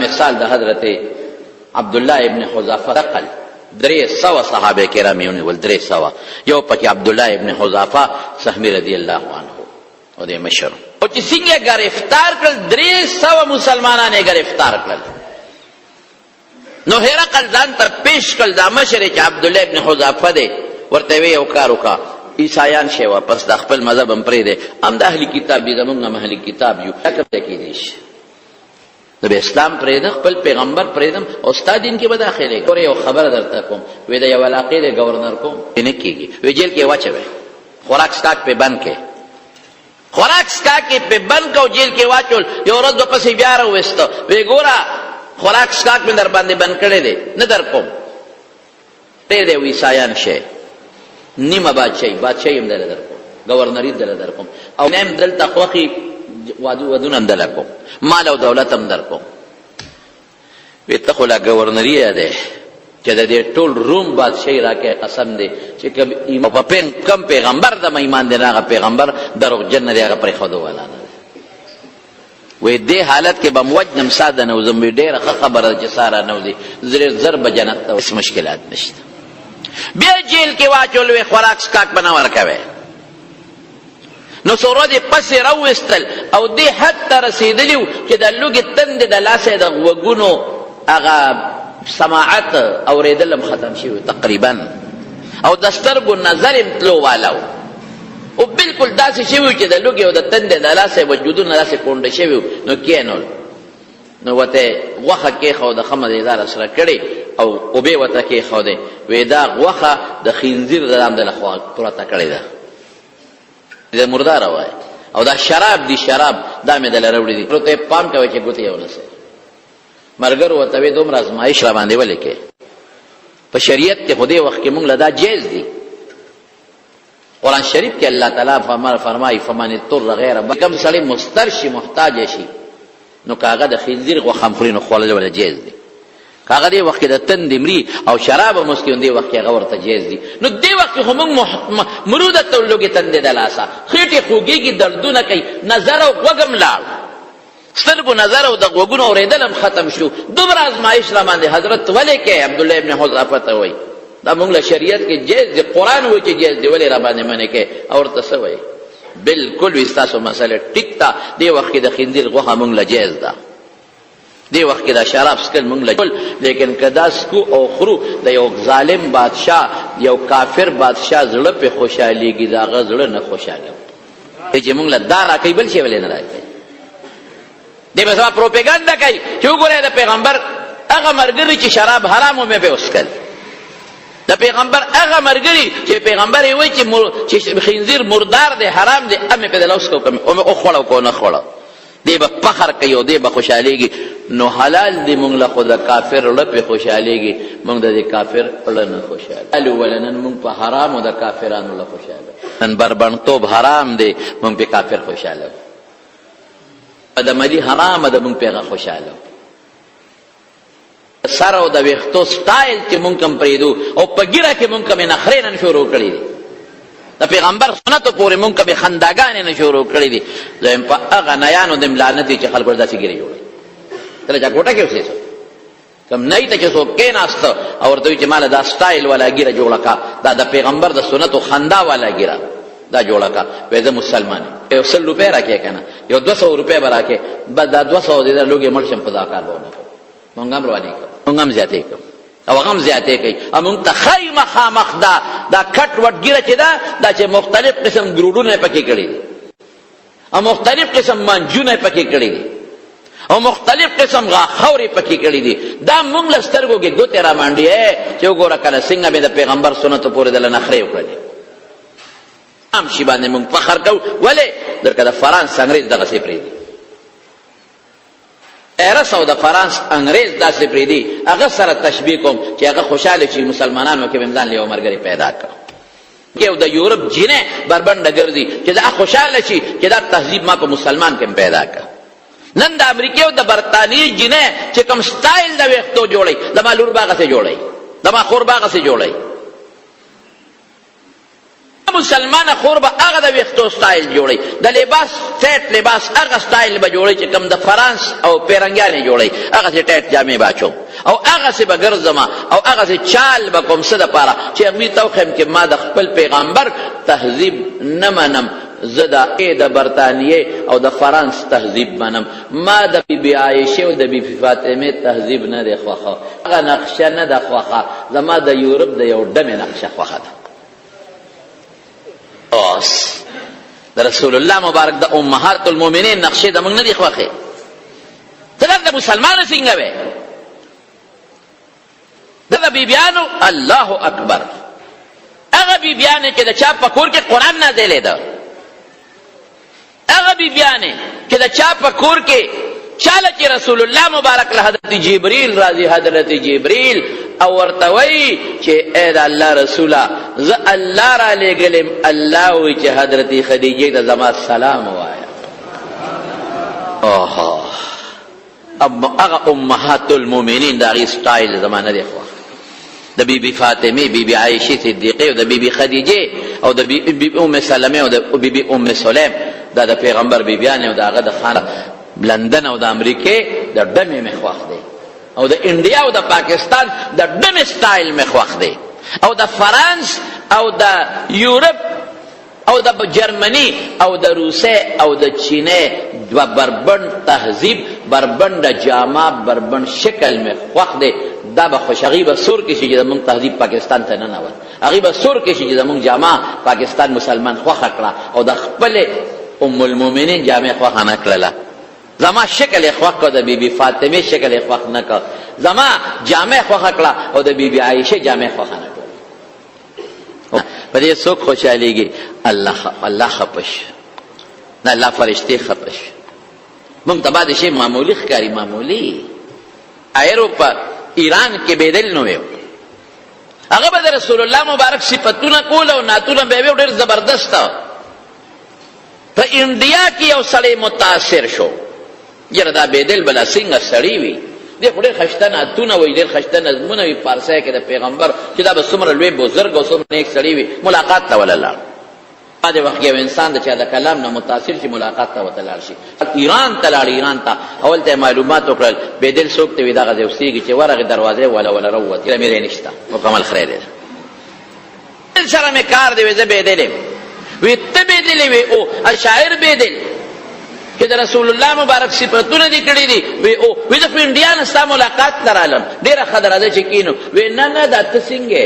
مثال د حضرت عبداللہ ابن حذافہ نقل 300 صحابه کرام یې ونیول 300 یو پکې عبداللہ ابن حذافہ سهمی رضی الله عنه او د مشر او چې څنګه گرفتار کړل 300 مسلمانان یې گرفتار کړل نو هرقل ځان تر پیش کړل دا مشر چې عبداللہ ابن حذافہ دی ورته وی یو کار وکړه عیسایان شی واپس د خپل مذهب هم پرې دی هم د اهلی کتاب دي زمونږ هم اهلی کتاب یو حکم کېدی شي د اسلام پرېدم خپل پیغمبر پرېدم او ستا دین کې به داخله کړې یو خبر درته کوم وې د یو علاقې د گورنر کوم نه کېږي وې جیل کې واچوي خوراک سکاک په بند کې خوراک سکاک په بند کو جیل کې واچول یو ورځ په پسې بیا راوېستو وې ګورا خوراک سکاک مې در باندې بند کړې دي نه در کوم ته دې عیسایان شي نیمه بادشاہي هم در کوم گورنری در کوم او نیم دلته خوخي ودون هم در کوم مال او دولت هم در کوم وی ته خو لا گورنری ده چې د دې ټول روم بادشاہي راکې قسم دی چې کم پیغمبر د ایمان دی هغه پیغمبر دروغجن دی هغه پرې خودو والا نه وی دې حالت کې به موجنم ساده نه وزم ډېره خبره چې ساره نه وزي زر به جنت ته هیڅ مشکلات نشته بیا جیل کې واچول وی خوراک سکاک بنا ورکوي نو سورو دی پس روستل او دی حد تا رسیدلیو که دا لوگی تند دا لاسه دا وگونو اغا سماعت او ریدلم ختم شیو تقریبا او دسترگو نظرم تلو والاو او بالکل داسی شیو که دا لوگی او دا تند دا لاسه وجودون لاسه کنده شیو نو کینول نو وته غوخه کې خو د خمر اداره سره کړي او به وته کې خو ده وې دا غوخه د خنزیر د لام د لخوا پراته کړي ده د مردار وای او دا شراب دی شراب دا مې دل راوړي دي پروته پام کوي چې ګوتې ونسه مرګر وته وې دوم رازمایش را باندې ولې کې په شریعت کې خو دې وخت کې مونږ لدا جایز دي قرآن شریف کې الله تعالی فرمایي فمن اضطر غیر کم سړی مسترشي محتاج شي نو کاغه د خنزیر غوښه خوري نو خوړل ولا جایز دي کاغه دی وخت د تند مري او شراب مسکین دی وخت هغه ورته جایز دي نو دی وخت هم مروده ته لوګي تند د لاسا خېټه خوږيږي دردونه کوي نظر او وګم لاړ سترګو نظر او د وګونو اوریدلم ختم شو دومره ازمایش را باندې حضرت ولې کې عبدالله ابن حذافه ته وای دا موږ له شریعت کې جایز دی قران وایي چې جایز دی ولې را باندې منه کې او ورته څه وایي بالکل وستاسو مسله ټیک تا دی وخت د خندیر غوخه مونږ لا جایز ده دی وخت د شراب سکل مونږ لا لیکن کدا سکو او خرو د یو ظالم بادشاہ یو کافر بادشاہ زړه په خوشاليږي دا غزړه نه خوشاله چې مونږ لا دارا کوي بل شي ولې نه راځي دی به پروپاګاندا کوي چې وګوره د پیغمبر هغه مرګري چې شراب حرامو مې به وسکل د پیغمبر هغه مرګري چې پیغمبر یې وایي چې خنزیر مردار دی حرام دی امه په دلوس کو کوم او خړو کو نه خړو دی به فخر کوي دی به خوشاليږي نو حلال دی مونږ له خدا کافر له په خوشاليږي مونږ د کافر له نه خوشاله الو ولنن مونږ په حرام او د کافرانو له خوشاله نن بربنتوب حرام دی مونږ په کافر خوشاله د ملي حرام د مونږ په خوشاله سر او د وختو سټایل چې مونږ کم پریدو او په ګیره کې مونږ کم نه خرینن شروع کړی دي د پیغمبر سنت پورې مونږ کم خنداګان نه شروع کړی دي زم په هغه نیانو د ملانت چې خلک وردا سي ګیره جوړي تل جا ګوټه کې وسې کم نه ته چې څوک کې ناست او ورته چې مال دا سټایل والا ګیره جوړه کا دا د پیغمبر د سنت خندا والا ګیره دا جوړه کا وې مسلمان یو 100 روپے راکې کنه یو 200 روپے براکې بس دا 200 دې لوګي مرشم په ذکر بونه مونږ هم رواني مونږ هم زیاتې کوو او هغه هم زیاتې کوي مونږ ته خیمه خامخ دا کټ وټ ګیره چې دا چې مختلف قسم ګروډونه پکې کړي دي او مختلف قسم منجونه پکې کړي دي او مختلف قسم غاخوري پکې کړي دي دا مونږ لسترګو کې دوته را باندې چې وګوره کله څنګه به د پیغمبر سنت پورې د لنخري وکړي هم شی باندې مونږ فخر کوو ولې درکه د فرانس انګريز دغه سي پری دي ایرس او د فرانس انګريز داسې پری دي هغه سره تشبیه کوم چې هغه خوشاله شي مسلمانانو کې بمدان له عمرګری پیدا کړ یو د یورپ جنه بربند ګرځي چې دا خوشاله شي چې دا تهذیب ما په مسلمان کې پیدا کړ نن د امریکا او د برتانی جنه چې کوم سټایل د وختو جوړي د مالور باغ څخه جوړي د ما خور باغ څخه جوړي مسلمانه خور به هغه د ویښتو سټایل جوړوي، د لباس ټیټ لباس هغه سټایل به جوړوي چې کوم د فرانس او پیرنګیانې جوړوي، هغسې ټیټ جامې به اچوم او هغسې به ګرځم او هغسې چال به کوم څه دپاره چې هغوی ته وښیم چې ما د خپل پیغمبر تهذیب نه منم، زه د برطانیې او د فرانس تهذیب منم، ما د بیبي عایشې او د بیبي فاطمې تهذیب نه دی خوښه، هغه نقشه نه ده خوښه، زما د یورپ د یو ډمې نقشه خوښه ده. اوس د رسول الله مبارک د امهات المؤمنین نقشې د موږ نه دي خوښې. ته د مسلمانو څنګه وې؟ د بیبیانو الله اکبر، هغه بیبیانې چې د چا په کور کې قرآن نازلې ده، هغه بیبیانې چې د چا په کور کې چاله چې رسول الله مبارک له حضرت جبریل راځي، حضرت جبریل او ورته وایي چې ای د الله رسوله زه الله را لېږلم، الله وایي چې حضرت خدیجې ته زما سلام ووایه. هغه امهات المؤمنین د هغې سټایل زما نه دی خوښ. د بیبي فاطمې، بیبي عایشې صدیقې او د بیبي خدیجې او د بیبي ام سلمې او د بیبي ام سلیم، دا د پیغمبر بیبیانې او د هغه د خانه لندن او د امریکې د ډمې مې خوښ دی، او د انډیا او د پاکستان د ډمې سټایل مې خوښ دی، او د فرانس او د یورپ او د جرمني او د روسیې او د چینې بربند تهذیب، بربنده جامه، بربند شکل مې خوښ دی. دا به خوش هغې به سور کې شي چې زمونږ تهذیب پاکستان ته ننوت، هغې به سور کې شي چې زمونږ جامه پاکستان مسلمان خوښه کړه او د خپلې ام المؤمنین جامې خوښه نه کړله. زما شکل یې خوښ کړه، د بیبي فاطمې شکل یې خوښ نه کړه، زما جامې خوښه کړه او د بیبي عایشې جامې خوښه نه کړه. په دې څوک خوشحالېږي؟ الله خفه شي، نه الله فرشتې خفه شي. موږ ته بعد شی معمولي ښکاري، معمولي ایروپا ایران کې بیدل نه ویو، هغه به د رسول الله مبارک صفتونه کول او نعتونه به یې ډېر زبردست. په انډیا کې یو سړی متاثر شو، یاره دا بیدل بلا څنګه سړی وي، دی خو ډېر ښایسته نعتونه وایي، ډېر ښایسته نظمونه وي پارسی کې د پیغمبر، چې دا به څومره لوی بزرګ او څومره نیک سړی وي. ملاقات ته وله لاړ. بعد وخت یو انسان د چا د کلام نه متاثر شي، ملاقات ته ورته لاړ شي. ایران ته لاړ، ایران ته اول ته معلومات وکړل، بیدل څوک ته وي، دغه ځای اوسېږي چې ورغې دروازې وله رووت، میرې نشته، مکمل خیر دی. سره مې کار دی، وی زه بیدل یم. وی ته بیدل وی؟ او شاعر بیدل چې د رسول الله مبارک صفتونه دي کړي دي. وی او وی زه په انډیا نه ستا ملاقات ته رالم، ډېره ښه ده راځه چې کینو. وی نه دا ته څنګه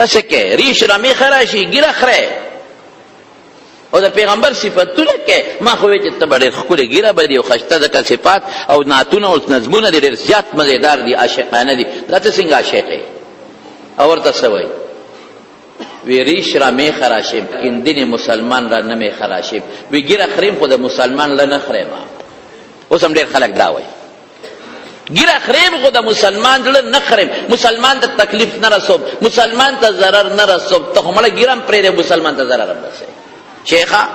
هسې کې ریش رمې ښه راشي، ګیره خره او د پیغمبر صفتونه کې. ما خو وی چې ته به ډېر ښکلې ګیره به دي او ښایسته ځکه صفات او نعتونه او نظمونه دي ډېر زیات مزېدار دي، عاشقانه دي، دا ته څنګه عاشق یې؟ او ورته څه وایي؟ وی ریش را می خراشیم، کندین مسلمان را نمی خراشیم. وی ګیره خریم خو د مسلمان له نه خریم. اوس هم ډېر خلک دا وایي، ګیره خریم خو د مسلمان له نه خریم، مسلمان ته تکلیف نه رسوم، مسلمان ته ضرر نه رسوم. ته خو مړه ګیره هم پرېږدې، مسلمان ته ضرر هم رسوي. شیخه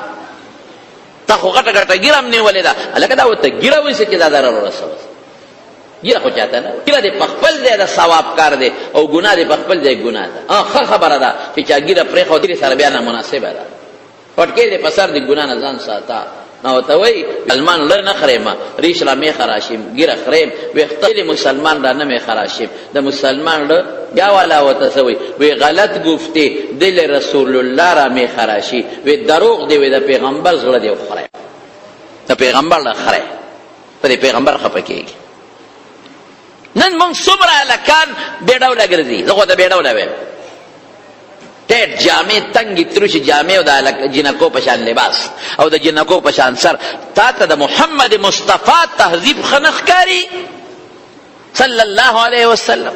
ته خو غټه غټه ګیره هم نیولې ده، هلکه دا ورته ګیره وایسي چې دا ضرر ورسوي. ګیره خو چاته نه، ګیره دې په خپل ځای د ثواب کار دی او ګناه دې په خپل ځای ګناه ده. ښه خبره ده چې چا ګیره پرېښودلې سره بیا نامناسبه ده، پټکې دې په سر د ګناه نه ځان ساته. نو ورته وایي مسلمان له نه خریم، ریش را می خراشیم، ګیره خریم. ویښته مسلمان را نه می خراشیم، د مسلمان له بیا والا ورته څه وایي؟ وی غلط گفتی دل رسول الله را می خراشی. وی دروغ دی، وی د پیغمبر زړه دی خره، د پیغمبر له خره، په دې پیغمبر خفه کېږي. نن مونږ څومره هلکان بې ډوله ګرځي، زه خو د بې ډوله ویم، ټیټ جامې، تنګې تروشې جامې او د جنکو په شان لباس او د جنکو په شان سر. تا ته د محمد مصطفی تهذیب ښه نه ښکاري صلی الله علیه وسلم؟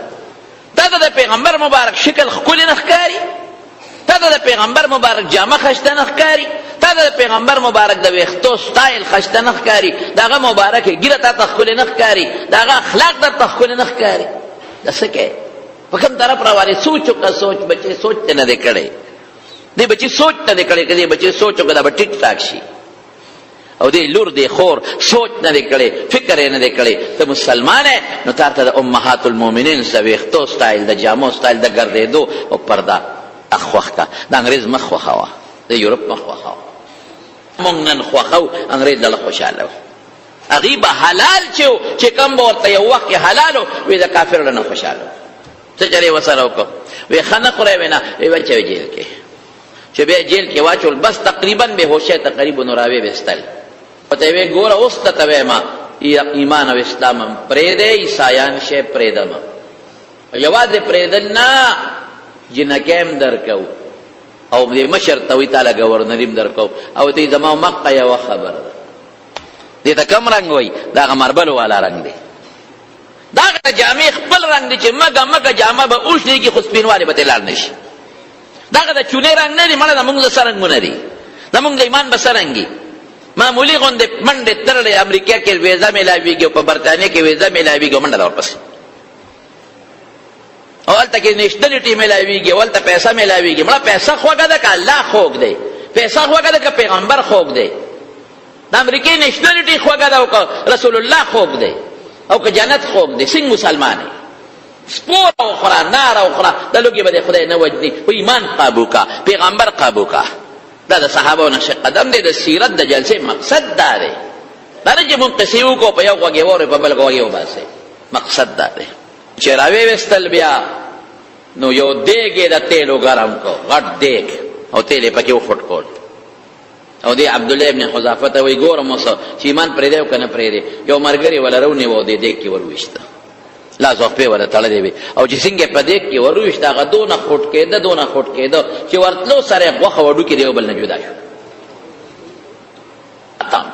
تا ته د پیغمبر مبارک شکل ښکلې نه ښکاري؟ تا ته د پیغمبر مبارک جامه ښایسته نه ښکاري؟ تا ته د پیغمبر مبارک د ویښتو سټایل ښایسته نه ښکاري؟ د هغه مبارکه ګیره تا ته ښکلې نه ښکاري؟ د هغه اخلاق درته ښکلې نه ښکاري؟ دا څه کوې؟ په کوم طرف راوالې؟ سوچ وکړه، سوچ. بچې سوچ ته نه دی کړی، دی بچې سوچ ته دی کړی. که دی بچې سوچ وکړه دا به ټیک ټاک شي. او دی لور دی خور سوچ نه دی کړی، فکر یې نه دی کړی. ته مسلمان یې، نو تا ته د امهات المؤمنین د ویښتو سټایل، د جامو سټایل، د ګرځېدو او پرده اخوخ کا د انګريز مخ خوخوا د یورپ مخ خوخوا مونږ نن خوخو انګريز دل خوشاله هغه به حلال چې کوم ورته یو وخت حلالو وي د کافر نه خوشاله څه چره وسره وکړو وی خنه قره وینا وی بچو جیل کې چې به جیل کې واچول بس تقریبا به هوشه تقریبا نوراوي وستل پته وی ګور اوس ته ما ایمان او اسلام پرې دې عیسایان شه پرې دم یواز پرې دنا جنکم درکو او دې مشر توي تعالی گورنریم درکو او دې زما مکه یو خبر دې ته کوم رنگ وای دا مربل والا رنگ دی دا جامع خپل رنگ دی چې مګه جامه به اوښ دی کې خو سپینواله به تلال نشي دا د چونه رنگ نه دی مړه موږ سره رنگ نه دی زمونږ ایمان به سرنګي معمولی غونډه منډه ترلې امریکا کې ویزا ملاويږي په برتانیې کې ویزا ملاويږي منډه دا ورپسې اولته کې نېشنلټي ملاويږي اولته پیسې ملاويږي مړه پیسې خوګه ده ک الله خوګ دی پیسې خوګه ده ک پیغمبر خوګ دی د امریکای نېشنلټي خوګه ده او رسول الله خوګ دی او که جنت خوګ دی څنګه مسلمانې سپور او خورا نار او خورا د لوګي به خدای نه وجني په ایمان قابو کا پیغمبر قابو کا دا د صحابه نقش قدم دی د سیرت د جلسه مقصد دا دی دا چې مونږ قصیو کو په یو وګي وره په بل وګي وباسه مقصد دا دی چې راوي وستل بیا نو یو دیګه د تیلو ګرم کو غټ دیګ او تیلې پکې وخټ کول او دی عبد الله ابن حذافه ته وی ګورم اوسه چې ایمان پرې دی او کنه پرې دی یو مرګري ولرونی و دی دیګ کې ورويشته لا زوخ په ولا تړلې وي او چې څنګه په دیګ کې ورويشته غدونه خټ کېده چې ورتلو سره غوخه وډو کې دی بل نه جدا شو اتم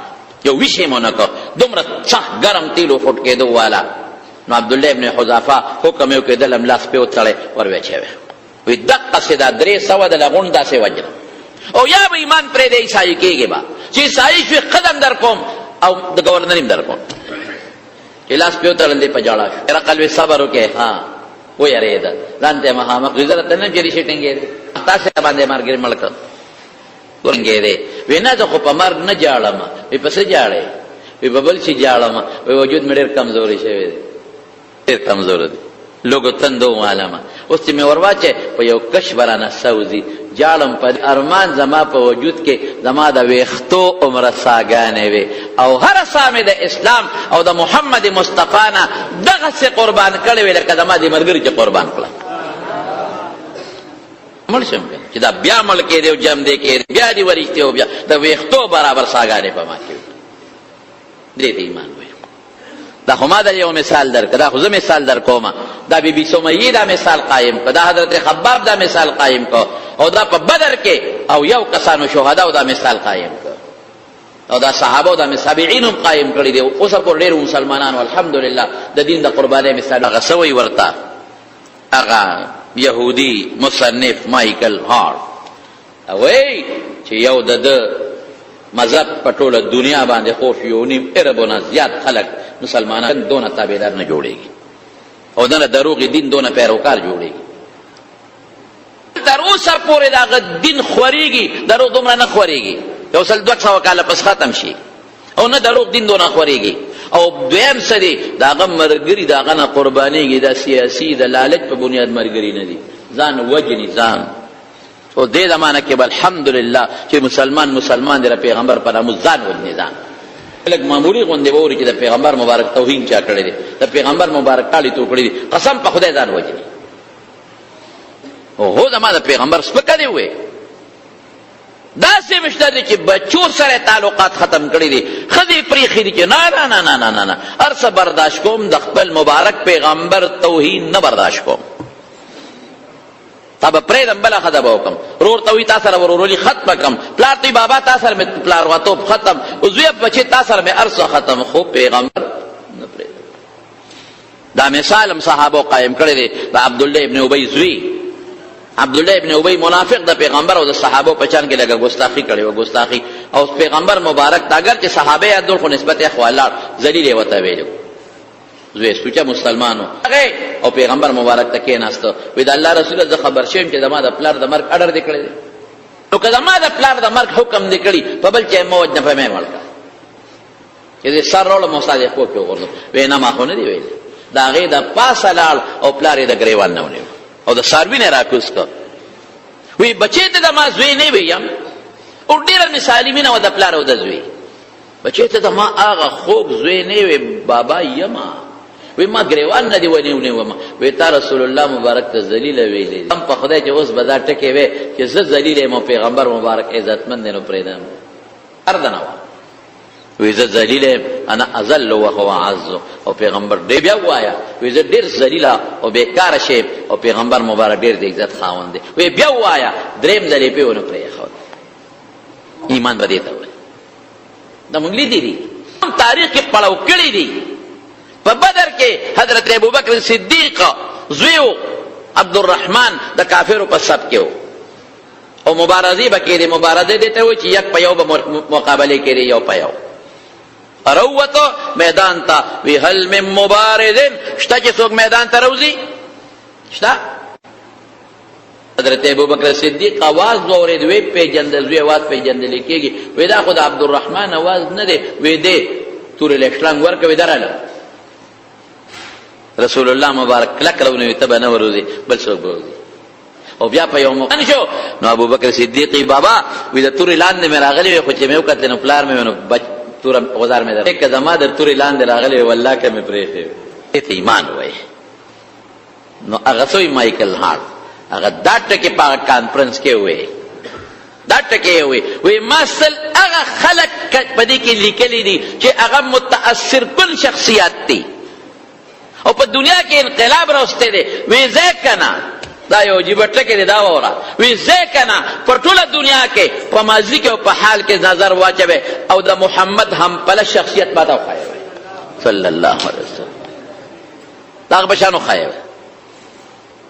یو ویشه مونږه دومره څخ ګرم تیلو خټ کېدو والا نو عبد الله ابن حذافه حکم یو کې د لملاس په وتړې ورويچې وي دقه سدا درې سو د لغون داسې وجه او یا به ایمان پرې دی عیسائی کېږي با چې عیسائی شو قدم در کوم او د گورنریم در کوم الاس په ترلې په جاړه تر قلب صبر وکي ها و یریدا ځانته مهامه غزرت نه جری شټینګې تاسو باندې مارګری ملک ورنګې دی وینا ته خو په مار نه جاړم په پسې جاړې په ببل شي جاړم وجود مې ډېر کمزوري شوی دی ډېر کمزور دی لوګو تندو عالمه اوس چې مې ورواچه په یو کش برانه سوزي جاړم په ارمان زما په وجود کې زما د ویختو عمر ساګانې وي او هر سامه د اسلام او د محمد مصطفی نه دغه څه قربان کړي وي لکه زما د مرګري چې قربان کړه مرشم چې دا بیا ملک دی او جام دی کې بیا دی ورشته او بیا د ویختو برابر ساګانې په ما کې دې ایمان وي دا خما دا یو مثال در کدا خو زه مثال در کوم دا بی بی سمیه دا مثال قائم کو دا حضرت خباب دا مثال قائم کو او دا په بدر کې او یو کسانو شهدا او دا مثال قائم کو او دا صحابه دا متابعینم قائم کړی دی اوس په ډېر مسلمانانو الحمدلله د دین د قربانۍ مثال هغه سوی ورتا هغه يهودي مصنف مایکل هارت او چې یو د مذهب په ټوله دنیا باندې خو یو نیم اربونه زیات خلک مسلمانان دونه تابعدار نه جوړيږي او دغه دروغ دین دونه پیروکار جوړيږي تر اوسه پورې دا دین خوريږي دروغ دومره نه خوريږي یو سل 200 کاله پس ختم شي او نه دروغ دین دونه خوريږي او دویم سړي داغه مرګري داغه نه قربانيږي د سیاسي د لالچ په بنیاد مرګري نه دي ځان وجني ځان او دې زمانہ کې الحمدلله چې مسلمان د پیغمبر پر امزان او نظام لکه معمولی غونډه ووري چې د پیغمبر مبارک توهین چا کړی دی د پیغمبر مبارک ټالی تو کړی دی قسم په خدای ځان وجني او هو زمانہ پیغمبر سپکه دی وې دا سه مشته چې بچو سره تعلقات ختم کړی دي خدي پری خدي کې نه ارس برداشت کوم د خپل مبارک پیغمبر توهین نه برداشت کوم تب پریدم بلا خدا باوکم رور توی تاثر ورولی ختم کم پلار توی بابا تاثر میں پلار واتوب ختم وزوی بچے تاثر میں ارس ختم خوب پیغمبر نہ پرید دا مثالم صحابو قائم کرے دے دا عبداللہ ابن ابی زوی عبداللہ ابن ابی منافق دا پیغمبر او دا صحابو پہچان کے لگا گستاخی کرے و گستاخی او پیغمبر مبارک تاگر چے صحابے عدل خو نسبت اخوالات ذلیل وتا ویلو زوی سوچا مسلمانو او پیغمبر مبارک تکې ناستو وې د الله رسول ز خبر شیم چې دما د پلار د مرګ اډر دکړي نو که دما د پلار د مرګ حکم دکړي په بل چې موج نه پمه ولکا چې سر رول مصادق کو په ورنو وې نه ما خو نه دی ویل دا غي د پاسلال او پلار د غریوان نه ونیو او د ساروی نه راکوس کو وی بچی ته د ما زوی نه ویم او ډېره مثالي مینه وه د پلار او د زوی بچی ته د ما هغه خوږ زوی نه وی بابا یما وی ما ګریوان نه دی ونیوم وی تا رسول الله مبارک ته ذلیله ویلې هم په خدای چې اوس به دا ټکې وی چې زه ذلیله یم او پیغمبر مبارک عزتمند دی نو پرېږدم ارده نه وه وی زه ذلیله انا اذل وهو اعز او پیغمبر ډېر بیا ووایه وی زه ډېر ذلیله او بېکاره شی او پیغمبر مبارک ډېر د عزت خاوند دی وی بیا ووایه درېیم ځل یې پې ونه پرېښود ایمان به دې ته وایي دا مونږ لیدي دي تاریخ کې پړاو کړي دي په بدر کې حضرت ابوبکر صدیق زوی عبدالرحمن د کافرو په صف کې او مبارزې به کېدې مبارزې دې ته وایي چې یک په یو به مقابلې کېدې یو په یو روتو میدان ته وی هل من مبارزین شته چې څوک میدان ته روزي شته حضرت ابوبکر صدیق आवाज واورېد وی پیژندل زوی आवाज پیژندل کېږي وی دا خو د عبدالرحمن आवाज نه دی وی دې تورې لشلنګ ورکوي دراله رسول الله مبارک کلک راونوي ته به نه وروځي بل څوک به وروځي او بیا په یو موقع شو نو ابوبکر صدیق بابا وی د تورې لاندې مې راغلی وی خو چې مې وکتل نو پلار مې نو توره غزار مې در که زما در تورې لاندې راغلی والله که مې پرېښې ته ایمان وایي نو هغه څه وایي مایکل هارټ هغه دا ټکې په هغه کانفرنس کې وایي دا ټکې وایي وایي ما سل هغه خلک په دې کې لیکلي دي چې هغه متاثر کن شخصیات دي او په دنیا کې انقلاب راوستی دی وی ځای که نه دا یو عجیبه ټکې دی دا واوره وی ځای که نه پر ټوله دنیا کې په ماضي کې او په حال کې نظر واچوئ او د محمد همپله شخصیت ماته وښایوئ صلی الله علیه وسلم د هغه په شان وښایوئ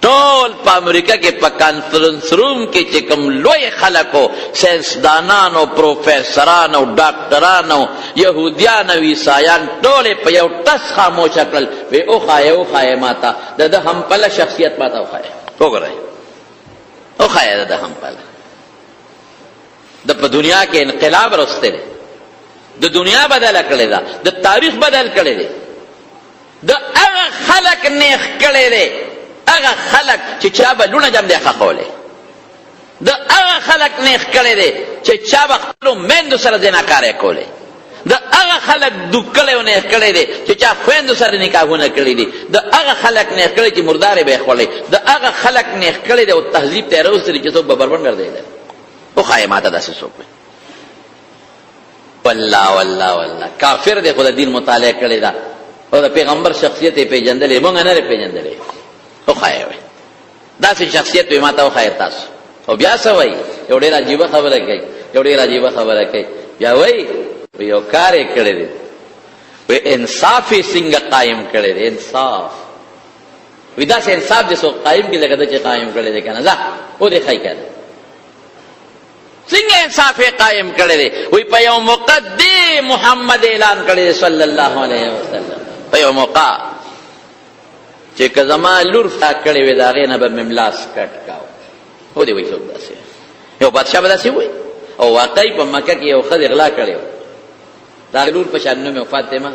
ټول په امریکا کې په کانفرنس روم کې چې کوم لوی خلکو ساینسدانان او پروفیسران او ډاکټران او یهودیان او عیسایان ټول په یو ټس خاموشه کړل وی وښایه ماته د ده همپله شخصیت ماته وښایه وګورئ وښایه د ده همپله د په دنیا کې انقلاب راوستی دی د دنیا بدله کړې ده د تاریخ بدل کړی دی د هغه خلک نیغ کړی دی هغه خلق چې چا به لونه جم دی خښولی د هغه خلق نیغ کړی دی چې چا به خپلو میندو سره زناکاری کولی د هغه خلق دوکلی او نیغ کړی دی چې چا خویندو سره نکاحونه کړي دي د هغه خلق نیغ کړی چې مردارې به یې خوړی د هغه خلق نیغ کړی دی او تهذیب ته یې راوستلي چې څوک به بربنډ ګرځېدل وښایې ماته داسې څوک وي والله والله والله کافر دی خو د دین مطالعه کړې ده او د پیغمبر شخصیت یې پېژندلی مونږ نه دی پېژندلی وښایه وی داسې شخصیت وي ما ته وښایه تاسو او بیا څه وایي یو ډېر عجیبه خبره کوي یو ډېر عجیبه خبره کوي بیا وایي یو کار یې کړی دی وی انصاف یې څنګه قایم کړی دی انصاف وی داسې انصاف دې څوک قایم کړي لکه ده چې قایم کړی دی که نه ځه ودې ښایي که نه څنګه انصاف یې قایم کړی دی وی په یو موقع دې محمد اعلان کړی دی صلی الله علیه وسلم په یو موقع چې که زما لور فا کړې وې د هغې نه به مې ملاس کټ کاو و دې وایي څوک داسې یو بادشاه به داسې وایي او واقعي په مکه کې یو ښځې غلا کړې وه د هغې لور په شان نوم یې فاطمه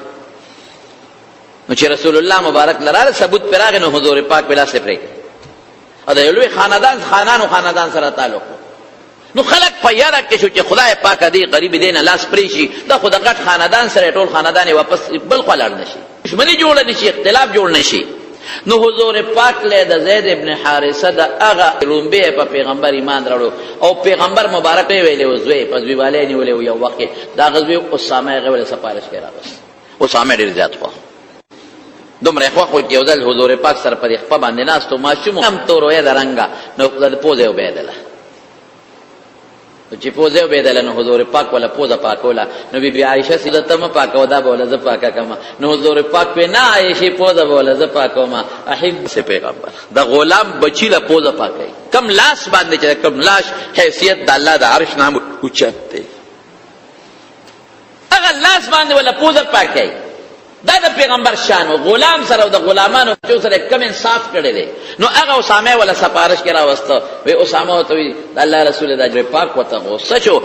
نو چې رسول الله مبارک لراله ثبوت پرې راغی نو حضور پاک پې لاس یې پرېږدي او د یو لوی خاندان سره تعلق نو خلک په یاره کې شو چې خدای پاکه دې غریبې دې نه لاس پرې شي دا خو د غټ خاندان سره ټول خاندان یې واپس بل خوا لاړ نه شي دښمني جوړه نه شي اختلاف جوړ نه شي نو حضور پاک له د زید ابن حارثه د هغه لومبې په پیغمبر ایمان راوړو او پیغمبر مبارک یې ویلې و زوی په زوی والے نیولې یو وخت دا غزوی اسامه هغه ول سپارښت کې راغست اسامه ډېر زیات خو دومره خو یو ځل حضور پاک سره په خپل باندې ناستو ماشوم هم تورې درنګا نو د پوزه وبېدله چې پوزه وبېدله نو حضور پاک ولا پوزه پاکولا نو بی عائشه سیده تم پاکو دا بوله ز پاکا کما نو حضور پاک په نه عائشه پوزه بوله ز پاکوما احب سے پیغمبر دا غلام بچی له پوزه پاکي کم لاس باندې چې کم لاش حیثیت د الله د عرش نام اوچت دی هغه لاس باندې ولا پوزه پاکي دا د پیغمبر شان او غلام سره او د غلامانو چې سره کم انصاف کړی دی نو هغه اسامه ولا سپارښت کې راوسته وی اسامه ته وی الله رسول د اجر پاک وته غوسه شو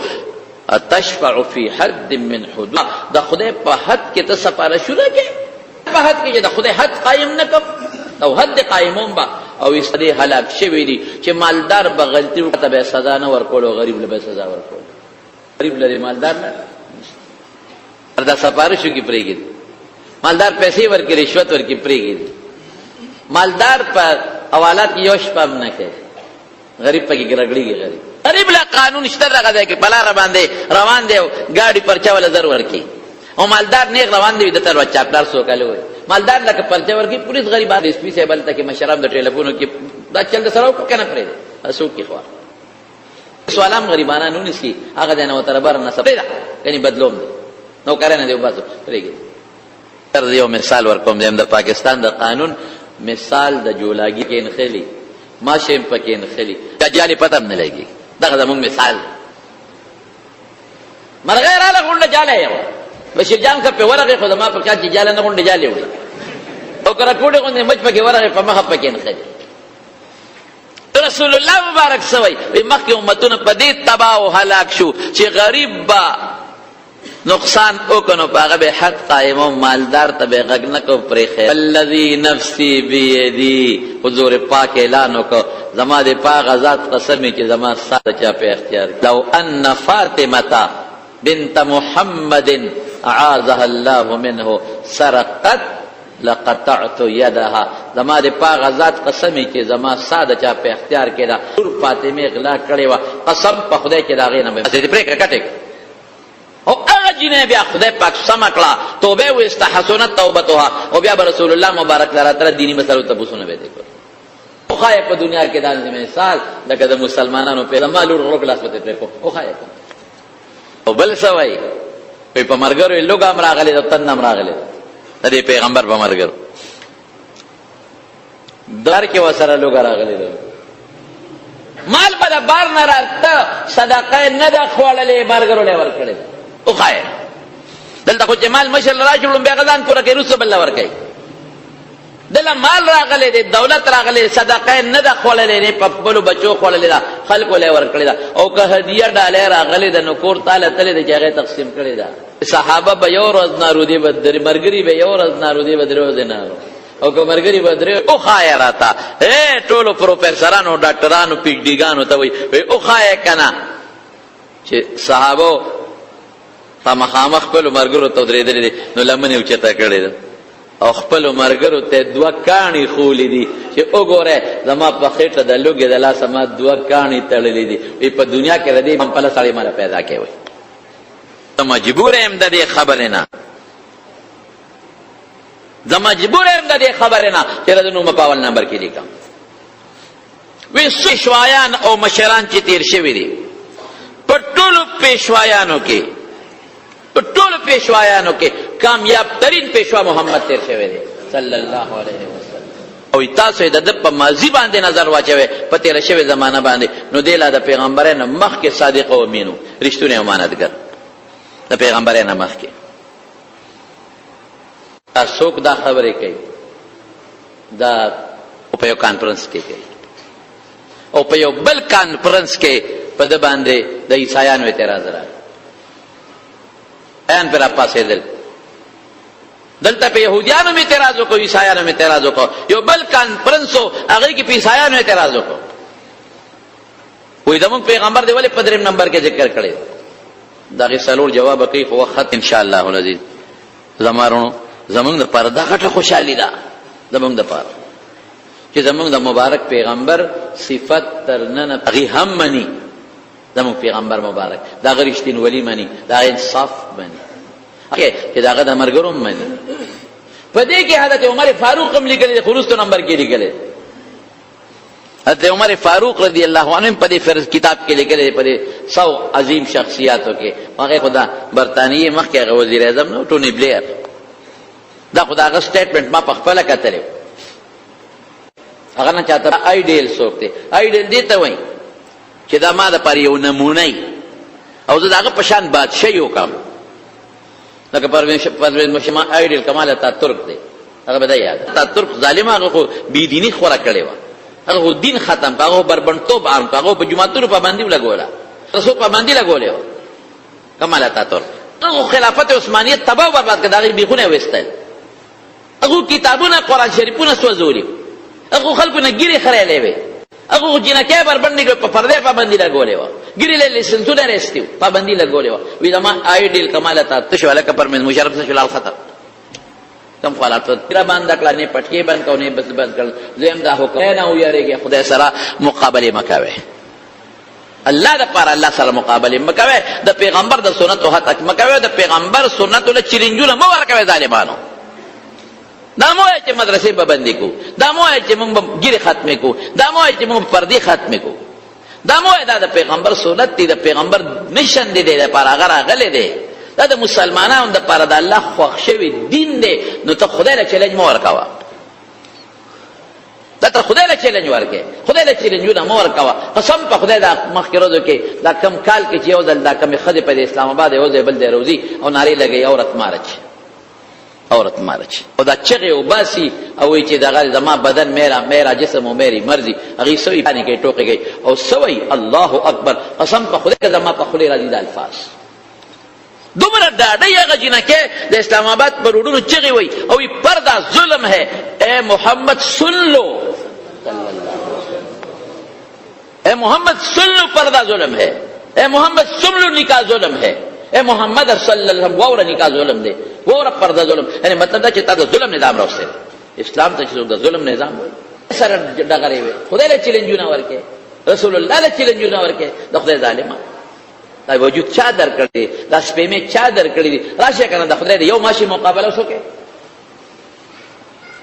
اتشفع فی حد من حدود د خدای په حد کې ته سپارښت شو لګي په حد کې چې د خدای حد قائم نکم او حد قائمون با او استدی هلاک شوی دي چې مالدار به غلطي وکړه به سزا نه ورکول او غریب له به سزا ورکول. غریب لري مالدار نه دا سفارشو کې پریږي. مالدار پیسې ورکړي رشوت ورکړي پریږي. مالدار په حوالات یو شپه نه کوي. غریب پکې ګرګړيږي. غریب له قانون شته دغه ځای کې بلاره باندې روان دی ګاډي پرچا ولا زر ورکړي او مالدار نیک روان دی د تر بچا پلار سو کالو مالدار لکه پرچا ورکړي پولیس غریبان اسپی سے بل تک مشرام د ټلیفونو کې دا چل سره کنه پرې اسو کې خو سوالام غریبانه نو نسی هغه دنه وتر بار نه سپیدا کني بدلوم نو کرنه دی وباسو پرېږي. تر یو مثال ورکوم د پاکستان د قانون مثال د جولاګي کې انخلي ما شیم پکې انخلي دجالي پته نه لګي دغه زموږ مثال مرغه را له غونډه جاله یو بشیر جان کا په ورغه خو ما په کاږي جاله نه غونډه جاله وي او کرا کوډه غونډه مچ پکې ورغه په مخه پکې انخلي. رسول الله مبارک سوی وي مخکې امتونه په دې تباہ او هلاک شو چې غریب با نقصان اوکنو پاگا بے حق قائم و مالدار تبے غگنکو پری خیر الذی نفسی بیدی حضور پاک اعلانو کو زما دے پاک ذات قسمی چی زما سادہ چا پہ اختیار لو ان فاطمتا بنت محمد اعاذها اللہ منہ سرقت لقطعت یدها زما دے پاک ذات قسمی چی زما سادہ چا پہ اختیار کیدا اور فاطمه اغلا کڑے وا قسم پا خدای چی داغی نمی دے پریک کٹک او هغه جنې بیا خدای پاک سم کړه توبه وسته حسنت توبتها او بیا رسول الله مبارک لاره تر دینی مسلو ته پوښتنه وکړه. او خای په دنیا کې دال مثال دغه د مسلمانانو په مالو روغ لاس وته پرې کو او خای او بل سوای په مرګرو لوګ امر غلې د تن امر غلې د پیغمبر په مرګرو دار کې وسره لوګ راغلې مال په بار نه راته صدقه نه د خوړلې مرګرو له ور کړې او خای دلته خو جمال مشل راجلم بیا غزان پورا کې رسول الله ور کوي دله مال راغله دي دولت راغله صدقه نه د خوړلې نه په بلو بچو خوړلې دا خلکو له ور کړی دا او که هدیه ډاله راغله د نکور تعالی تل د جګه تقسیم کړی دا صحابه به یو ورځ نارودي بدر مرګري به یو ورځ نارودي بدر نه او که مرګري بدر او خای راته اے ټولو پروفیسورانو ډاکټرانو پی ډی ګانو ته وي او خای کنه چې صحابه مخامخ خپل مرګرو ته درېدلې نو لمنې اوچته کړې او خپل مرګرو ته دوه کاڼي خولې دي چې وګوره زما په خېټه د لوګي د لاسه ما دوه کاڼي تړلې دي وي په دنیا کې ردی هم په لسړې مال پیدا کوي ته مجبور يم د دې خبرې نه مجبور يم د دې خبرې نه چې ردنو مپاول نمبر کې لیکم وي پیشوایان او مشران چې تیر شوي دي په ټولو پیشوایانو کې ټول پیشوایانو کې کامیاب ترین پیشوا محمد تیر شوی دی صلی الله علیه وسلم او تاسو د په ماضی باندې نظر واچوي په تیر شوی زمانہ باندې نو دله د پیغمبرانو مخ کې صادق او امینو رښتونه امانتګر د پیغمبرانو مخ کې تاسو دا خبرې کوي دا په یو کانفرنس کې کوي او په یو بل کانفرنس کې په د باندې د عیسایانو اعتراض راغی بیان پر اپا سے دلتا پہ یہودیانوں میں اعتراض کو عیسایانوں میں اعتراض کو یو بل کانفرنس ہو اگے کی عیسایانوں میں اعتراض کو کوئی دمون پیغمبر دے والے 15 نمبر کے ذکر کرے داغه سلور جواب کوي خو وخت ان شاء الله العزیز زمارونو زمونږ د پردا غټه خوشحالي ده زمونږ د پاره چې زمونږ د مبارک پیغمبر صفت ترنن هغه هم مني زمونږ پیغمبر مبارک دا غریشتین ولی مني دا انصاف مني چې داغه د مرګروم مني په دې کې حضرت عمر فاروق هم لیکلي خلوص نمبر کې لیکلي حضرت عمر فاروق رضی اللہ عنہ په دې فرض کتاب کې لیکلي په 100 عظیم شخصیاتو کې هغه خدا برتانیې مخکې هغه وزیر اعظم نو ټونی بلیر دا خداغه سټیټمنټ ما په خپل کتلې هغه نه چاته آیډیل سوکته آیډیل دي ته وای چې دا ما د پر یو نمونه او زه داغه پشان بادشاہ یو کام لکه پروین مشما آیډیل کمال اتاتورک دی هغه به یاد اتاتورک ظالم هغه بی دینی خورا کړي و هغه دین ختم هغه بربنټوب عام هغه په جمعتونو پابندي لګولا رسول پابندي لګولې کمال اتاتورک هغه خلافت عثمانیه تباہ و برباد کړه هغه بیخونه وستل هغه کتابونه قران شریفونه سوزولي هغه خلکو نه ګیرې خریلې وې، هغه جنکۍ بربنډې په پردې پابندي لګولې وه، ګیرې له لیسنسونه یې ایستي وو، پابندي لګولې وه. وایي زما آیډیل کماله ته تش هلکه پرویز مشرف صاحب لال خطر کم خالات را باندې کړه، نه پټکې بند کړو نه بند کړل. دویم دا حکم نه ویریږي خدای سره مقابله مکوئ، الله د پاره الله سره مقابله مکوئ، د پیغمبر د سنت او حق مکوئ، د پیغمبر سنت له چیلنجونه مو ورکوئ ظالمانو. دا مو چې مدرسې به بندې کو، دا مو چې موږ ګیرې ختمې کو، دا مو چې موږ پردې ختمې کو، دا مو دا د پیغمبر سنت دی، د پیغمبر مشن دی، د پاره هغه راغلی دی، دا د مسلمانانو د پاره د الله خوښ شوی دین دی. نو ته خدای له چیلنج مو ورکوه، دا ته خدای له چیلنج ورکې، خدای له چیلنجونه مو ورکوه. قسم په خدای دا مخکې ورځو کې دا کم کال کې چې یو ځل دا کمې ښځې په اسلام آباد یو ځای بل ځای روزي او نارې لګوي عورت مارچ عورت مارچ او دا چغې وباسي او وایي چې دغه زما بدن میرا جسم و میری مرضی، هغې سوی باندې کوي ټوکې کوي او سوی الله اکبر. قسم په خدای که زما په خولې راځي دا الفاظ دومره ډاډی هغه جنکۍ د اسلام آباد پر روډونو چغې وایي او وایي پردا ظلم ہے، اے محمد سن لو، اے محمد سن لو پردہ ظلم ہے، اے محمد سن لو نکاح ظلم ہے، اے محمد صلی اللہ علیہ وسلم واورا نکاح ظلم دے، واورا پردہ ظلم. یعنی مطلب دا چې تا د ظلم نظام راوسته اسلام ته چې د ظلم نظام سره ډغرې وي. خدای له چیلنجونه ورکې، رسول الله له چیلنجونه ورکې، د خدای ظالمان دا وجود چا درکړی، دا سپېمې چا درکړی دي. راشه کنه د خدای د یو ماشي مقابله وسوکې،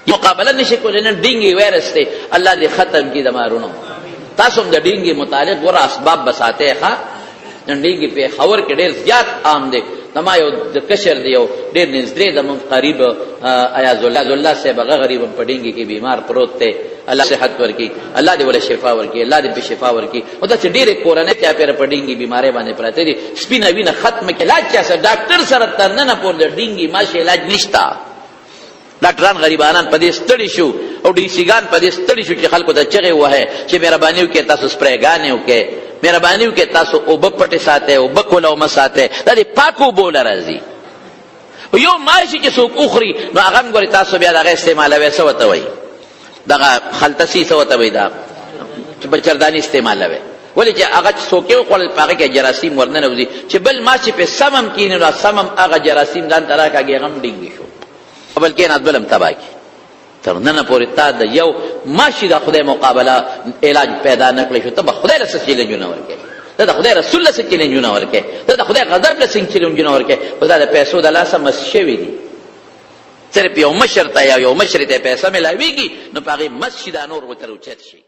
مقابله نشي کولی. نن ډینګي وایرس دی، الله دې ختم کړي د مارونو. تاسو هم د ډینګي متعلق ور اسباب بساته ښه. نن ډینګي په خبر کې ډېر زیات عام دی. زما یو د کشر دی یو ډېر نږدې زموږ قریب ایاز الله صاحب، هغه غریب په ډینګي کې بیمار پروت دی، الله صحت ورکړي، الله دې ولې شفا ورکړي، الله دې په شفا ورکړي. او داسې ډېرې کورنۍ چا پېره په ډینګي بیمارۍ باندې پراته دي، سپینه وینه ختمه کړي، علاج چا سره ډاکټر سره تر ننه پورې د ډینګي ماشي علاج نشته. ډاکټران غریبانان په دې ستړي شو او ډي سي ګان په دې ستړي شو چې خلکو ته چغې ووهئ چې مهرباني وکړئ تاسو سپرېګانې وکړئ، مهرباني وکړئ تاسو اوبه پټې ساتئ، اوبه کوله ومه ساتئ، دا دې پاکو اوبو له راځي. یو ماشي چې څوک وخوري نو هغه هم ګورې تاسو بیا د هغه استعمالوئ، څه ورته وایي دغه خلطسي، څه ورته وایي دا چې بچرداني استعمالوئ. ولې چې هغه چې څوک یې وخوړل په هغه کې جراثیم ورننوځي، چې بل ماشي پې سمم کښېني نو سمم هغه جراثیم ځان ته راکاږي، هغه هم ډینګي شو بلکې ناز بل هم تباه کړي. تر ننه پورې تا د یو ماشي د خدای مقابله علاج پیدا نه کړی شو، ته به خدای له څه چیلنجونه ورکړې، ته د خدای رسول له څه چیلنجونه ورکړې، ته د خدای غضب له څه چیلنجونه ورکړې. خو دا د پیسو د لاسه مس شوي دي، صرف یو مشر ته یا یو مشرې ته پیسه میلاویږي نو په هغې مس شي، دا نور ورته اوچت شي.